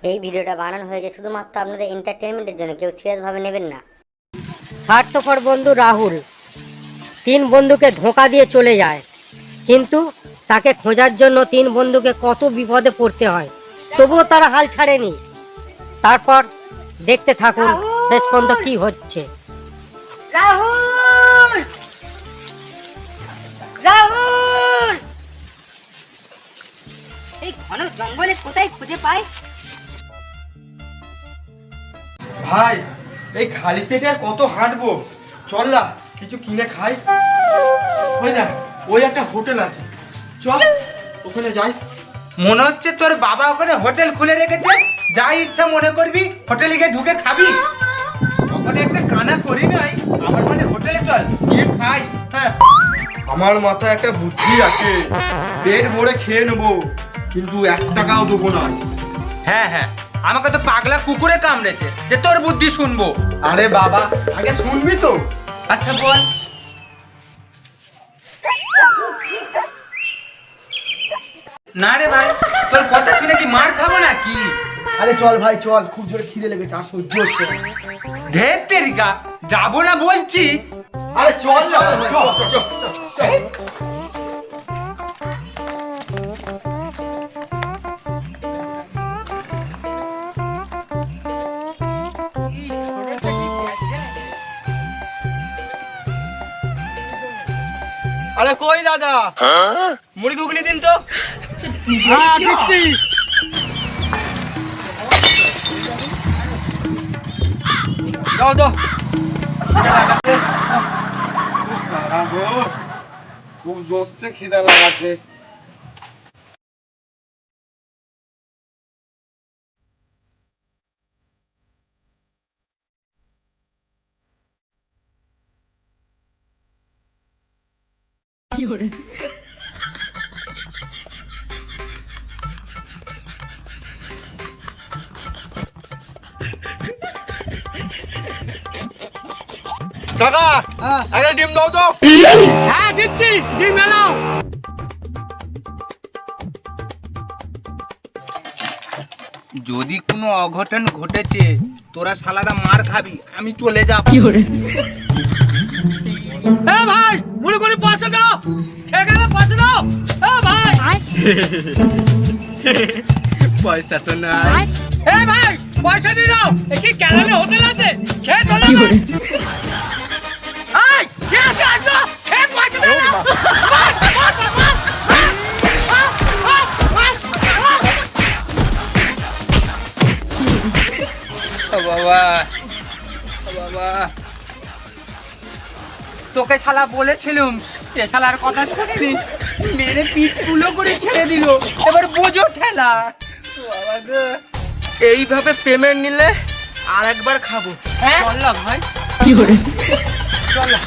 এই ভিডিওটা বানানো হয়েছে শুধুমাত্র আপনাদের এন্টারটেনমেন্টের জন্য, কেউ সিরিয়াস ভাবে নেবেন না। স্বার্থপর বন্ধু রাহুল 3 বন্ধুকে ধোঁকা দিয়ে চলে যায়, কিন্তু তাকে খোঁজার জন্য 3 বন্ধুকে কত বিপদে পড়তে হয়, তবুও তারা হাল ছাড়েনি। তারপর দেখতে থাকুন শেষ পর্যন্ত কি হচ্ছে। রাহুল, রাহুল, এই ঘন জঙ্গলে কোথায় খুঁজে পাই? ভাই এই খালি পেটে আর কত হাঁটবো, চল না কিছু কিনে খাই। ওই না ওই একটা হোটেল আছে, চল ওখানে যাই। মনে হচ্ছে তোর বাবা ওখানে হোটেল খুলে রেখেছে, যা ইচ্ছা মনে করবি হোটেলে গিয়ে ঢুকে খাবি। ওখানে একটা কানা করি নাই, আমার মানে হোটেলে চল গিয়ে খাই। হ্যাঁ, আমার মাথায় একটা বুদ্ধি আছে, পেট ভরে খেয়ে নেবো, কিন্তু 1 টাকাও দেবো না। হ্যাঁ হ্যাঁ, আমাকে তো পাগলা কুকুরে কামড়েছে যে তোর বুদ্ধি শুনবো। আরে বাবা আগে শুনবি তো। আচ্ছা বল। না রে ভাই, তোর কথা শুনে কি মার খাবো নাকি? আরে চল ভাই চল, খুব জোরে খিদে লেগেছে আর সহ্য হচ্ছে না। ঢের তেরিকা, যাবো না বলছি। আরে চল না, চল, চল, চল। আরে কই দাদা, মুড়ি ঘুগনি দিন তো। হ্যাঁ দিচ্ছি। দাও দাও। খুব জোরছে খিদা লাগাচ্ছে। কাকা আরে ডিম দাও তো। হ্যাঁ দিচ্ছি, ডিম নাও। যদি কোনো অঘটন ঘটেছে তোরা শালারা মার খাবি, আমি চলে যাব। এ ভাই মুড়ি করে পয়সা দাও, এখানে পয়সা দাও। এ ভাই পয়সা তো নাই। এ ভাই পয়সা দিয়ে দাও, কি ক্যারালে হোটেল আছে, খেয়ে চলো। এই কে আছে আসো, খেয়ে পয়সা দাও। বাবা বাবা, তোকে শালা বলেছিলাম, এ শালার কথা শুনিনি, মেরে পিঠ তুলো করে ছেড়ে দিল, এবার বোঝো ঠেলা। বাবা গো, এইভাবে পেমেন্ট নিলে আর একবার খাবো। হ্যাঁ চল না ভাই, চল না।